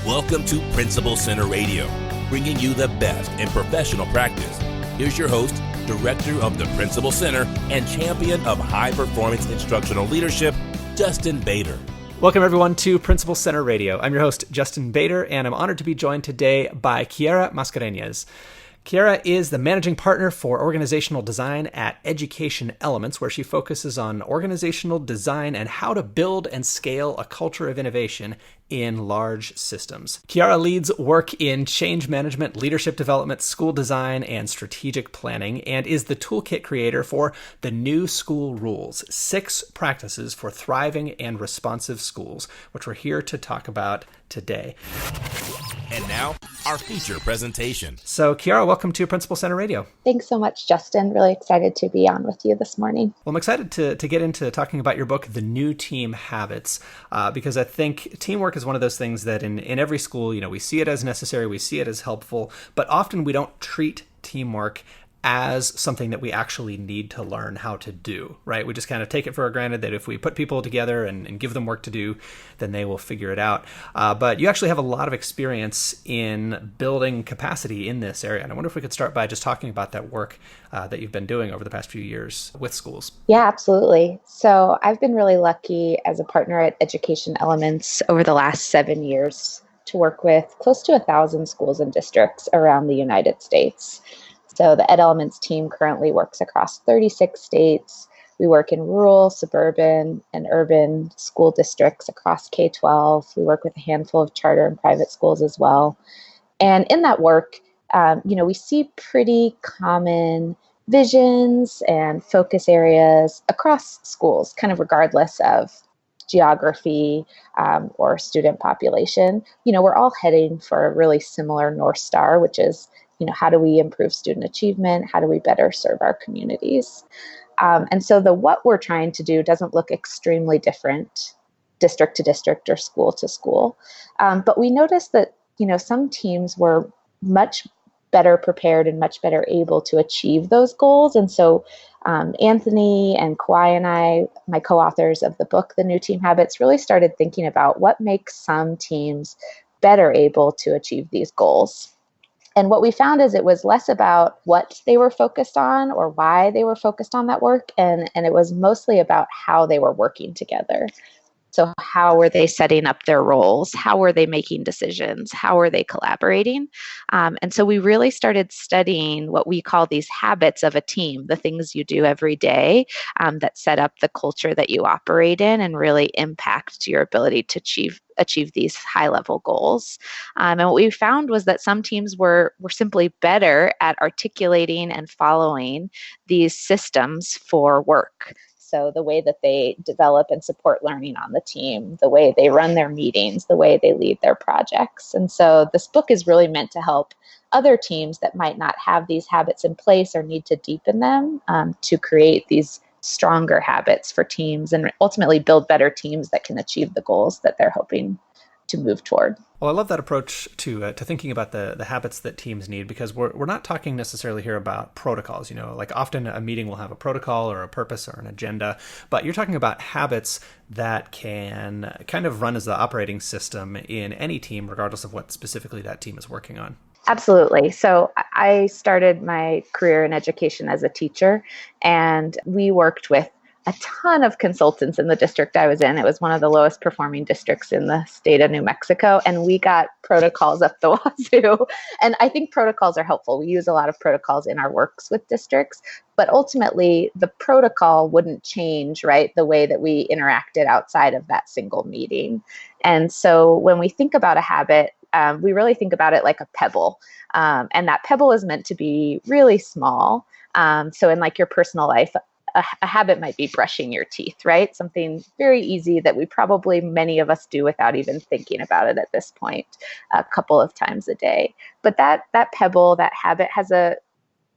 Welcome to Principal Center Radio, bringing you the best in professional practice. Here's your host, Director of the Principal Center and Champion of High Performance Instructional Leadership, Justin Bader. Welcome, everyone, to Principal Center Radio. I'm your host, Justin Bader, and I'm honored to be joined today by Keara Mascareñaz. Keara is the managing partner for organizational design at Education Elements, where she focuses on organizational design and how to build and scale a culture of innovation in large systems. Keara leads work in change management, leadership development, school design, and strategic planning, and is the toolkit creator for the New School Rules, 6 practices for thriving and responsive schools, which we're here to talk about today. And now, our feature presentation. So, Keara, welcome to Principal Center Radio. Thanks so much, Justin. Really excited to be on with you this morning. Well, I'm excited to get into talking about your book, The New Team Habits, because I think teamwork is one of those things that in every school, we see it as necessary, we see it as helpful, but often we don't treat teamwork as something that we actually need to learn how to do, right? We just kind of take it for granted that if we put people together and give them work to do, then they will figure it out. But you actually have a lot of experience in building capacity in this area. And I wonder if we could start by just talking about that work that you've been doing over the past few years with schools. Yeah, absolutely. So I've been really lucky as a partner at Education Elements over the last 7 years to work with close to 1,000 schools and districts around the United States. So the Ed Elements team currently works across 36 states. We work in rural, suburban, and urban school districts across K-12. We work with a handful of charter and private schools as well. And in that work, we see pretty common visions and focus areas across schools, kind of regardless of geography or student population. We're all heading for a really similar North Star, which is how do we improve student achievement? How do we better serve our communities? And so what we're trying to do doesn't look extremely different district to district or school to school. But we noticed that, some teams were much better prepared and much better able to achieve those goals. And so Anthony and Kawhi and I, my co-authors of the book, The New Team Habits, really started thinking about what makes some teams better able to achieve these goals. And what we found is it was less about what they were focused on or why they were focused on that work. And it was mostly about how they were working together. So how were they setting up their roles? How were they making decisions? How were they collaborating? And so we really started studying what we call these habits of a team, the things you do every day that set up the culture that you operate in and really impact your ability to achieve these high-level goals. And what we found was that some teams were simply better at articulating and following these systems for work. So the way that they develop and support learning on the team, the way they run their meetings, the way they lead their projects. And so this book is really meant to help other teams that might not have these habits in place or need to deepen them to create these stronger habits for teams and ultimately build better teams that can achieve the goals that they're hoping to move toward. Well, I love that approach to thinking about the habits that teams need, because we're not talking necessarily here about protocols. Like often a meeting will have a protocol or a purpose or an agenda, but you're talking about habits that can kind of run as the operating system in any team, regardless of what specifically that team is working on. Absolutely. So I started my career in education as a teacher, and we worked with a ton of consultants in the district I was in. It was one of the lowest performing districts in the state of New Mexico, and we got protocols up the wazoo. And I think protocols are helpful. We use a lot of protocols in our works with districts, but ultimately the protocol wouldn't change, right, the way that we interacted outside of that single meeting. And so when we think about a habit, we really think about it like a pebble. And that pebble is meant to be really small. So in like your personal life, a habit might be brushing your teeth, right? Something very easy that many of us do without even thinking about it at this point, a couple of times a day. But that pebble, that habit has a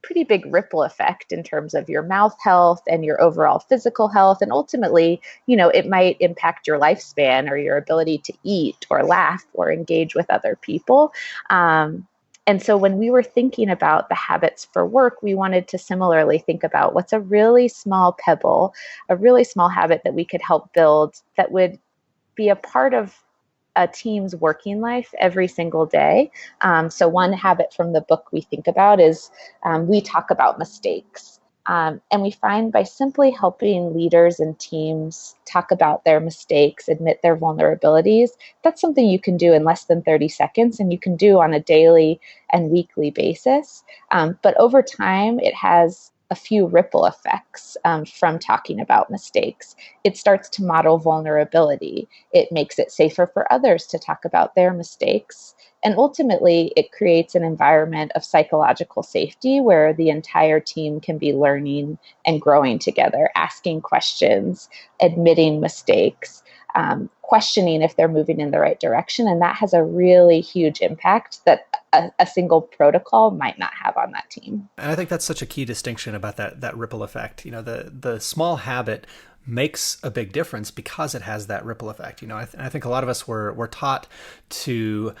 pretty big ripple effect in terms of your mouth health and your overall physical health. And ultimately, it might impact your lifespan or your ability to eat or laugh or engage with other people. And so when we were thinking about the habits for work, we wanted to similarly think about what's a really small pebble, a really small habit that we could help build that would be a part of a team's working life every single day. So one habit from the book we think about is we talk about mistakes. And we find by simply helping leaders and teams talk about their mistakes, admit their vulnerabilities, that's something you can do in less than 30 seconds, and you can do on a daily and weekly basis. But over time, it has a few ripple effects from talking about mistakes. It starts to model vulnerability. It makes it safer for others to talk about their mistakes. And ultimately, it creates an environment of psychological safety where the entire team can be learning and growing together, asking questions, admitting mistakes, questioning if they're moving in the right direction. And that has a really huge impact that a single protocol might not have on that team. And I think that's such a key distinction about that ripple effect. The small habit makes a big difference because it has that ripple effect. I think a lot of us were taught to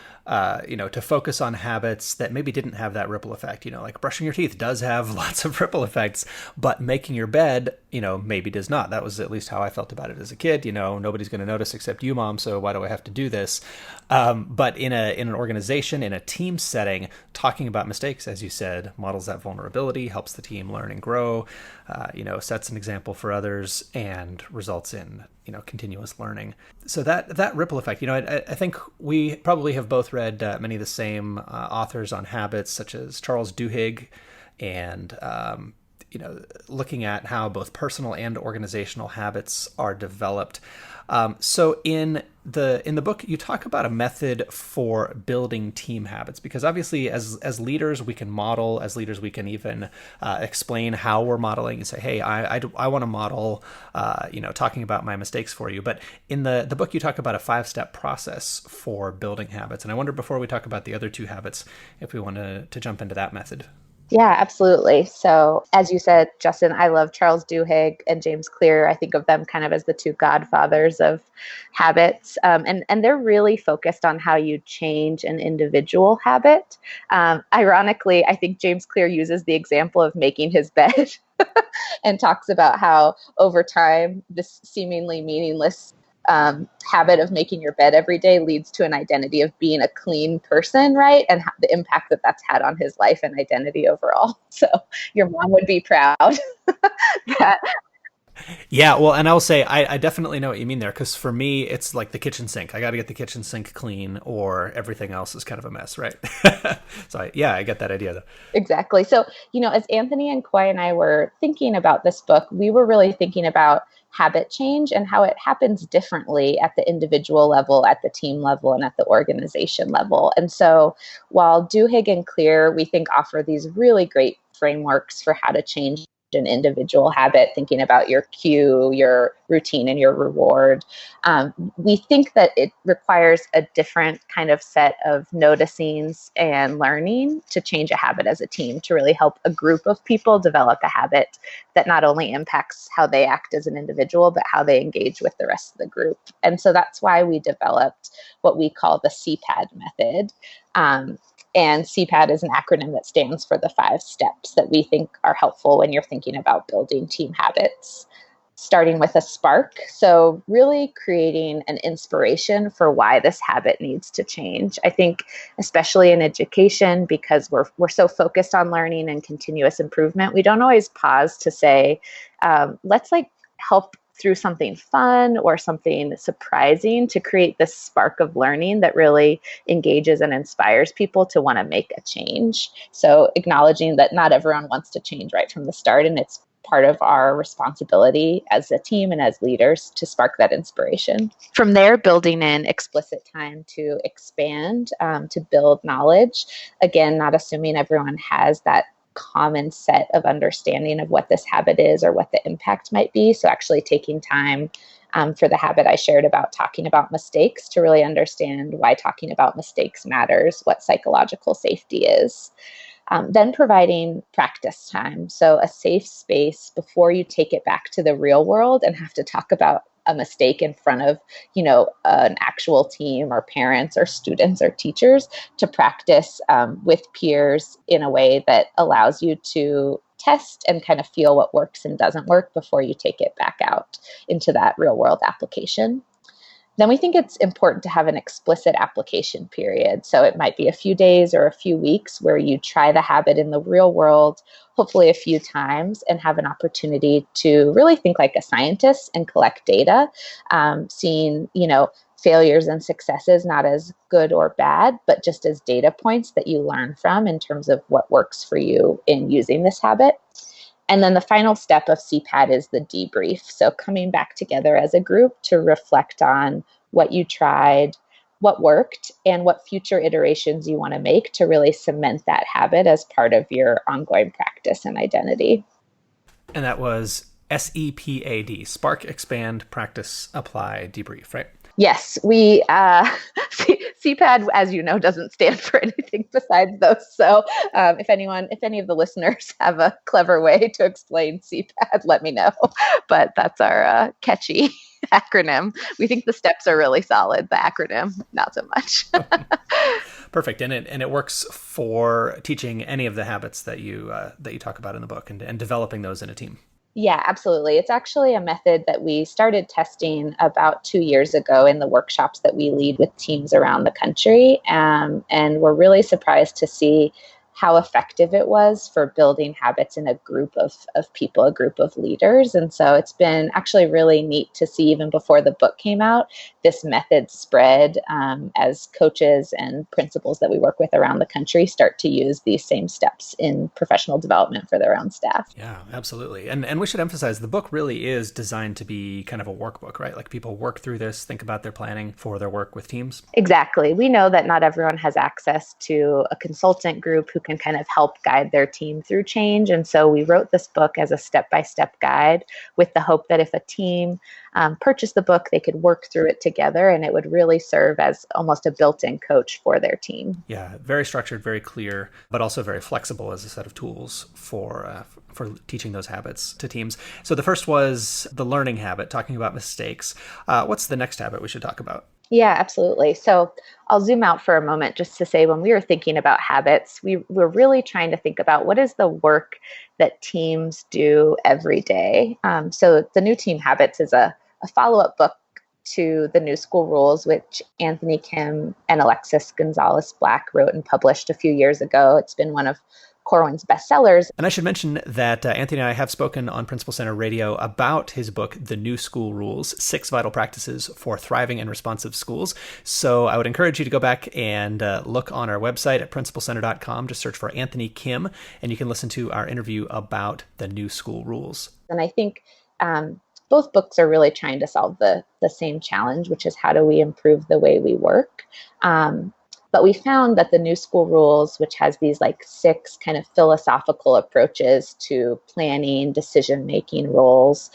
focus on habits that maybe didn't have that ripple effect. Like brushing your teeth does have lots of ripple effects, but making your bed, maybe does not. That was at least how I felt about it as a kid. Nobody's going to notice except you, Mom. So why do I have to do this? But in an organization, in a team setting, talking about mistakes, as you said, models that vulnerability, helps the team learn and grow, sets an example for others, and results in continuous learning. So that ripple effect, I think we probably have both read many of the same authors on habits, such as Charles Duhigg, and looking at how both personal and organizational habits are developed. So in the book, you talk about a method for building team habits, because obviously as leaders, we can model. As leaders, we can even explain how we're modeling and say, hey, I want to model, talking about my mistakes for you. But in the book, you talk about a 5-step process for building habits. And I wonder, before we talk about the other 2 habits, if we want to jump into that method. Yeah, absolutely. So as you said, Justin, I love Charles Duhigg and James Clear. I think of them kind of as the 2 godfathers of habits. And they're really focused on how you change an individual habit. Ironically, I think James Clear uses the example of making his bed and talks about how over time, this seemingly meaningless habit of making your bed every day leads to an identity of being a clean person, right? And the impact that that's had on his life and identity overall. So your mom would be proud. that Yeah, well, and I'll say I definitely know what you mean there, because for me, it's like the kitchen sink. I got to get the kitchen sink clean, or everything else is kind of a mess, right? So I get that idea, though. Exactly. So, as Anthony and Koi and I were thinking about this book, we were really thinking about habit change and how it happens differently at the individual level, at the team level, and at the organization level. And so while Duhigg and Clear, we think, offer these really great frameworks for how to change an individual habit, thinking about your cue, your routine, and your reward. We think that it requires a different kind of set of noticings and learning to change a habit as a team, to really help a group of people develop a habit that not only impacts how they act as an individual, but how they engage with the rest of the group. And so that's why we developed what we call the CPAD method. And CPAD is an acronym that stands for the 5 steps that we think are helpful when you're thinking about building team habits. Starting with a spark. So really creating an inspiration for why this habit needs to change. I think especially in education, because we're so focused on learning and continuous improvement, we don't always pause to say, let's help through something fun or something surprising to create this spark of learning that really engages and inspires people to want to make a change. So acknowledging that not everyone wants to change right from the start, and it's part of our responsibility as a team and as leaders to spark that inspiration. From there, building in explicit time to expand, to build knowledge. Again, not assuming everyone has that common set of understanding of what this habit is or what the impact might be. So actually taking time for the habit I shared about talking about mistakes to really understand why talking about mistakes matters, what psychological safety is. Then providing practice time. So a safe space before you take it back to the real world and have to talk about a mistake in front of, an actual team or parents or students or teachers, to practice with peers in a way that allows you to test and kind of feel what works and doesn't work before you take it back out into that real world application. Then we think it's important to have an explicit application period. So it might be a few days or a few weeks where you try the habit in the real world, hopefully a few times, and have an opportunity to really think like a scientist and collect data, seeing, failures and successes not as good or bad, but just as data points that you learn from in terms of what works for you in using this habit. And then the final step of CPAD is the debrief. So coming back together as a group to reflect on what you tried, what worked, and what future iterations you want to make to really cement that habit as part of your ongoing practice and identity. And that was SEPAD, Spark, Expand, Practice, Apply, Debrief, right? Yes, we CPAD, as you know, doesn't stand for anything besides those. So if any of the listeners have a clever way to explain CPAD, let me know. But that's our catchy acronym. We think the steps are really solid. The acronym, not so much. Perfect, and it works for teaching any of the habits that you talk about in the book and developing those in a team. Yeah, absolutely. It's actually a method that we started testing about 2 years ago in the workshops that we lead with teams around the country. And we're really surprised to see how effective it was for building habits in a group of people, a group of leaders. And so it's been actually really neat to see, even before the book came out, this method spread as coaches and principals that we work with around the country start to use these same steps in professional development for their own staff. Yeah, absolutely. And we should emphasize the book really is designed to be kind of a workbook, right? Like people work through this, think about their planning for their work with teams. Exactly. We know that not everyone has access to a consultant group who can kind of help guide their team through change. And so we wrote this book as a step-by-step guide with the hope that if a team purchased the book, they could work through it together and it would really serve as almost a built-in coach for their team. Yeah, very structured, very clear, but also very flexible as a set of tools for teaching those habits to teams. So the first was the learning habit, talking about mistakes. What's the next habit we should talk about? Yeah, absolutely. So I'll zoom out for a moment just to say when we were thinking about habits, we were really trying to think about what is the work that teams do every day. So the New Team Habits is a follow-up book to the New School Rules, which Anthony Kim and Alexis Gonzalez Black wrote and published a few years ago. It's been one of Corwin's bestsellers. And I should mention that Anthony and I have spoken on Principal Center Radio about his book, The New School Rules, 6 Vital Practices for Thriving and Responsive Schools. So I would encourage you to go back and look on our website at principalcenter.com. Just search for Anthony Kim, and you can listen to our interview about the New School Rules. And I think both books are really trying to solve the same challenge, which is how do we improve the way we work? But we found that the New School Rules, which has these 6 kind of philosophical approaches to planning, decision-making roles,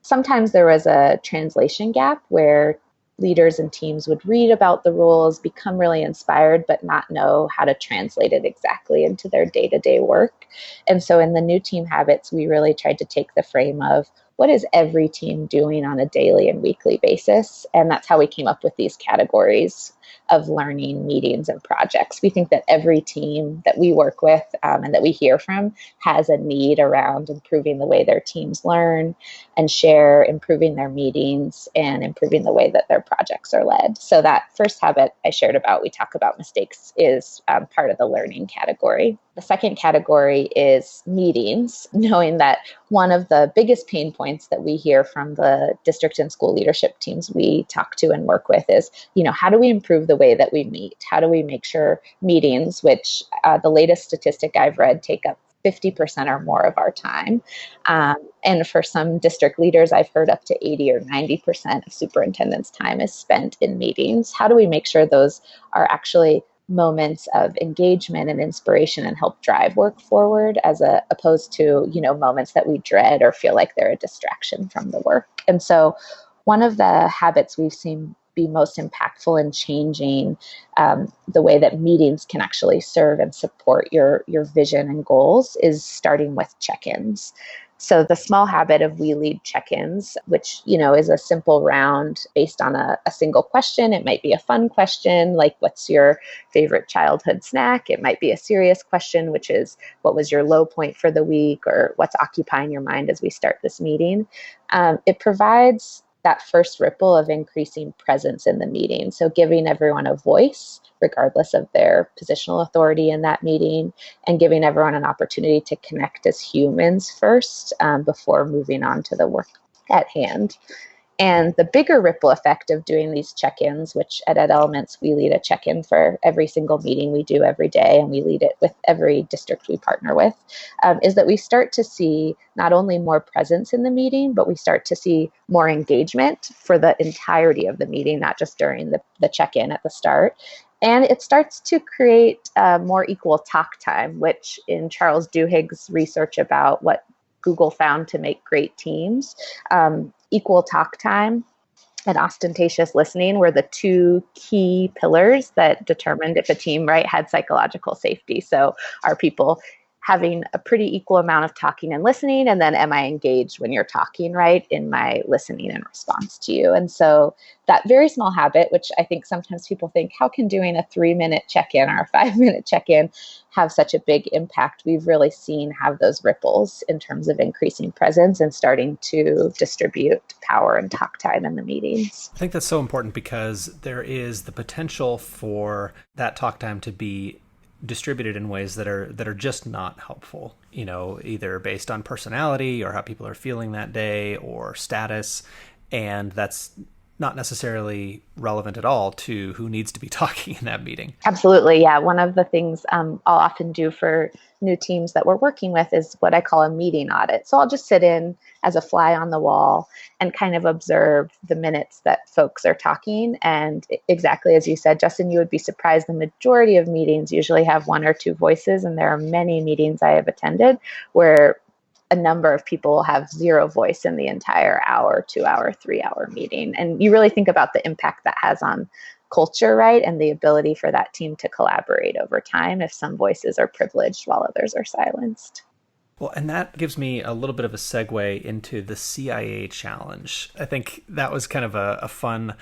sometimes there was a translation gap where leaders and teams would read about the rules, become really inspired, but not know how to translate it exactly into their day-to-day work. And so in the New Team Habits, we really tried to take the frame of what is every team doing on a daily and weekly basis? And that's how we came up with these categories of learning, meetings, and projects. We think that every team that we work with and that we hear from has a need around improving the way their teams learn and share, improving their meetings, and improving the way that their projects are led. So that first habit I shared about, we talk about mistakes, is part of the learning category. The second category is meetings, knowing that one of the biggest pain points that we hear from the district and school leadership teams we talk to and work with is, how do we improve the way that we meet? How do we make sure meetings, which the latest statistic I've read take up 50% or more of our time. And for some district leaders, I've heard up to 80 or 90% of superintendents' time is spent in meetings. How do we make sure those are actually moments of engagement and inspiration and help drive work forward opposed to, moments that we dread or feel like they're a distraction from the work? And so one of the habits we've seen be most impactful in changing the way that meetings can actually serve and support your vision and goals is starting with check-ins. So the small habit of We Lead check-ins, which, is a simple round based on a single question. It might be a fun question, like what's your favorite childhood snack? It might be a serious question, which is what was your low point for the week, or what's occupying your mind as we start this meeting? It provides that first ripple of increasing presence in the meeting. So giving everyone a voice, regardless of their positional authority in that meeting, and giving everyone an opportunity to connect as humans first before moving on to the work at hand. And the bigger ripple effect of doing these check-ins, which at Ed Elements, we lead a check-in for every single meeting we do every day, and we lead it with every district we partner with, is that we start to see not only more presence in the meeting, but we start to see more engagement for the entirety of the meeting, not just during the check-in at the start. And it starts to create more equal talk time, which in Charles Duhigg's research about what Google found to make great teams, equal talk time and ostentatious listening were the two key pillars that determined if a team, right, had psychological safety. So are people having a pretty equal amount of talking and listening? And then am I engaged when you're talking, right, in my listening and response to you? And so that very small habit, which I think sometimes people think, how can doing a 3-minute check-in or a 5-minute check-in have such a big impact? We've really seen have those ripples in terms of increasing presence and starting to distribute power and talk time in the meetings. I think that's so important because there is the potential for that talk time to be distributed in ways that are just not helpful, either based on personality or how people are feeling that day or status. And that's not necessarily relevant at all to who needs to be talking in that meeting. Absolutely. Yeah. One of the things I'll often do for new teams that we're working with is what I call a meeting audit. So I'll just sit in as a fly on the wall and kind of observe the minutes that folks are talking. And exactly as you said, Justin, you would be surprised. The majority of meetings usually have 1 or 2 voices. And there are many meetings I have attended where a number of people will have 0 voice in the entire hour, 2-hour, 3-hour meeting. And you really think about the impact that has on culture, right? And the ability for that team to collaborate over time if some voices are privileged while others are silenced. Well, and that gives me a little bit of a segue into the CIA challenge. I think that was kind of a fun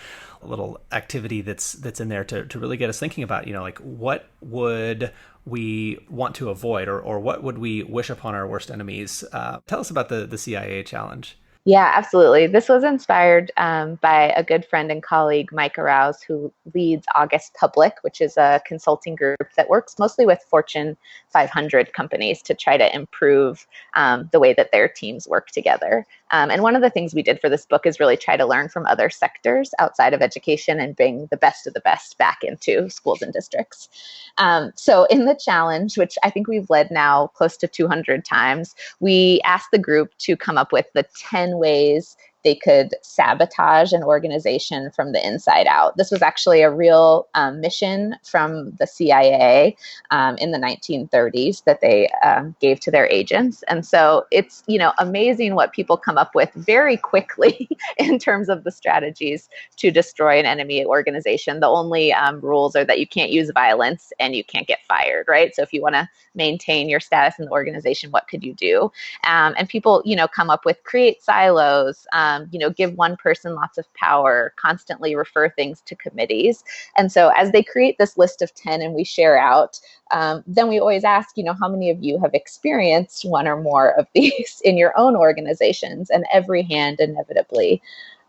little activity that's in there to really get us thinking about, like what would we want to avoid or what would we wish upon our worst enemies? Tell us about the CIA challenge. Yeah, absolutely. This was inspired by a good friend and colleague, Mike Arouse, who leads August Public, which is a consulting group that works mostly with Fortune 500 companies to try to improve the way that their teams work together. And one of the things we did for this book is really try to learn from other sectors outside of education and bring the best of the best back into schools and districts. So in the challenge, which I think we've led now close to 200 times, we asked the group to come up with the 10 ways they could sabotage an organization from the inside out. This was actually a real mission from the CIA in the 1930s that they gave to their agents. And so it's, amazing what people come up with very quickly in terms of the strategies to destroy an enemy organization. The only rules are that you can't use violence and you can't get fired, right? So if you want to maintain your status in the organization, what could you do? And people, come up with create silos, give one person lots of power, constantly refer things to committees. And so as they create this list of 10 and we share out, then we always ask, how many of you have experienced one or more of these in your own organizations? And every hand inevitably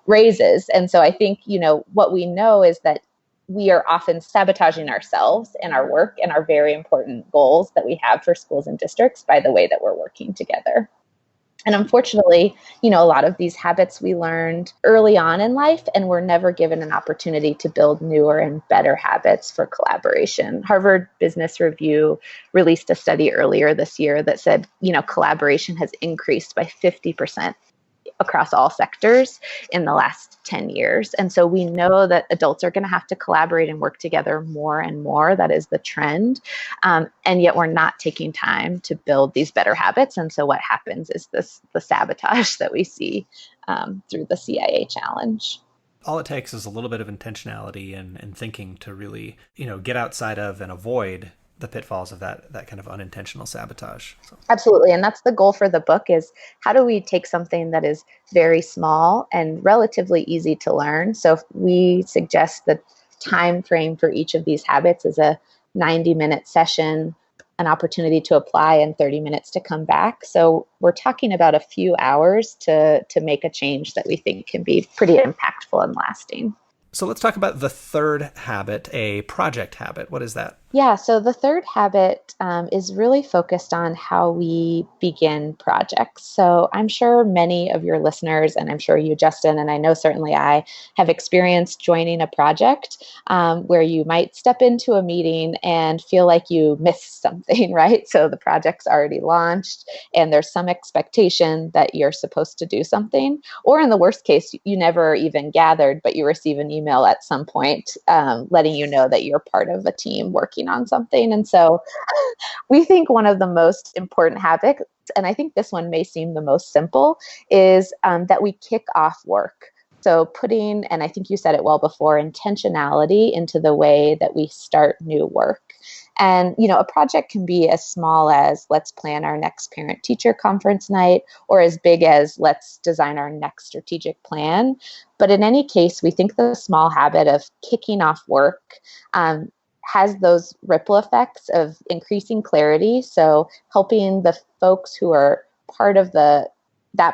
raises. And so I think, what we know is that we are often sabotaging ourselves and our work and our very important goals that we have for schools and districts by the way that we're working together. And unfortunately, a lot of these habits we learned early on in life, and we're never given an opportunity to build newer and better habits for collaboration. Harvard Business Review released a study earlier this year that said, collaboration has increased by 50% across all sectors in the last 10 years. And so we know that adults are going to have to collaborate and work together more and more. That is the trend. And yet we're not taking time to build these better habits. And so what happens is the sabotage that we see through the CIA challenge. All it takes is a little bit of intentionality and thinking to really, get outside of and avoid the pitfalls of that kind of unintentional sabotage. So. Absolutely. And that's the goal for the book is how do we take something that is very small and relatively easy to learn? So we suggest the time frame for each of these habits is a 90-minute session an opportunity to apply and 30 minutes to come back. So we're talking about a few hours to make a change that we think can be pretty impactful and lasting. So let's talk about the third habit, a project habit. What is that? Yeah, so the third habit is really focused on how we begin projects. So I'm sure many of your listeners, and I'm sure you, Justin, and I know certainly I have experienced joining a project where you might step into a meeting and feel like you missed something, right? So the project's already launched and there's some expectation that you're supposed to do something. Or in the worst case, you never even gathered, but you receive an email at some point letting you know that you're part of a team working on something. And so we think one of the most important habits, and I think this one may seem the most simple, is that we kick off work. So putting, and I think you said it well before, intentionality into the way that we start new work. And, a project can be as small as let's plan our next parent-teacher conference night, or as big as let's design our next strategic plan. But in any case, we think the small habit of kicking off work has those ripple effects of increasing clarity. So helping the folks who are part of that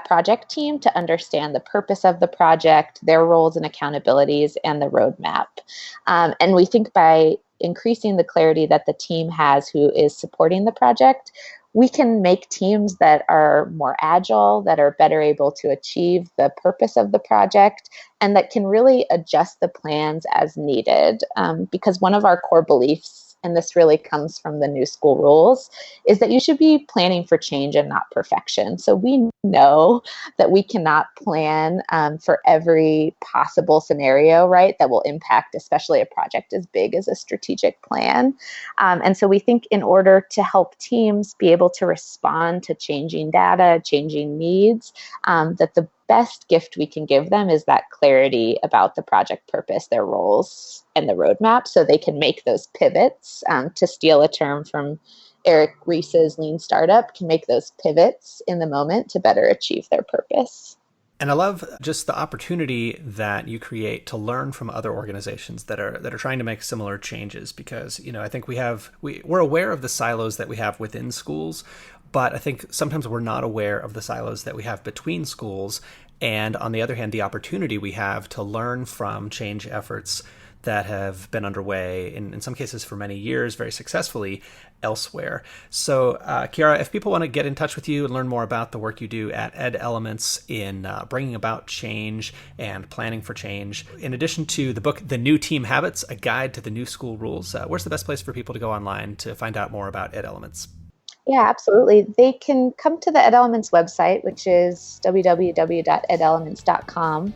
project team to understand the purpose of the project, their roles and accountabilities, and the roadmap. And we think by increasing the clarity that the team has who is supporting the project, we can make teams that are more agile, that are better able to achieve the purpose of the project, and that can really adjust the plans as needed. Because one of our core beliefs, and this really comes from the new school rules, is that you should be planning for change and not perfection. So we know that we cannot plan for every possible scenario, right, that will impact especially a project as big as a strategic plan. And so we think in order to help teams be able to respond to changing data, changing needs, that the best gift we can give them is that clarity about the project purpose, their roles, and the roadmap, so they can make those pivots. To steal a term from Eric Ries's Lean Startup, can make those pivots in the moment to better achieve their purpose. And I love just the opportunity that you create to learn from other organizations that are trying to make similar changes, because I think we're aware of the silos that we have within schools, but I think sometimes we're not aware of the silos that we have between schools, and on the other hand, the opportunity we have to learn from change efforts that have been underway in some cases for many years, very successfully elsewhere. So, Keara, if people want to get in touch with you and learn more about the work you do at Ed Elements in bringing about change and planning for change, in addition to the book, The New Team Habits, A Guide to the New School Rules, where's the best place for people to go online to find out more about Ed Elements? Yeah, absolutely. They can come to the Ed Elements website, which is www.edelements.com.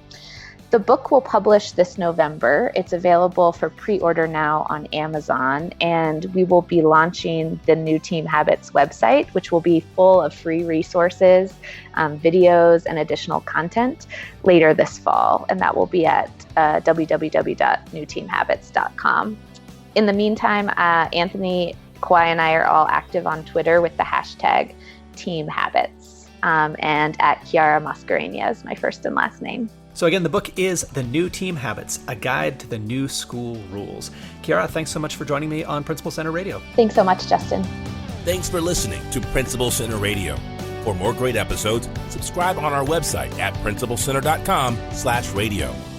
The book will publish this November. It's available for pre-order now on Amazon, and we will be launching the New Team Habits website, which will be full of free resources, videos, and additional content later this fall, and that will be at www.newteamhabits.com. In the meantime, Anthony, Kawhi, and I are all active on Twitter with the hashtag Team Habits, and at Keara Mascareñaz, my first and last name. So again, the book is The New Team Habits, A Guide to the New School Rules. Keara, thanks so much for joining me on Principal Center Radio. Thanks so much, Justin. Thanks for listening to Principal Center Radio. For more great episodes, subscribe on our website at principalcenter.com/radio.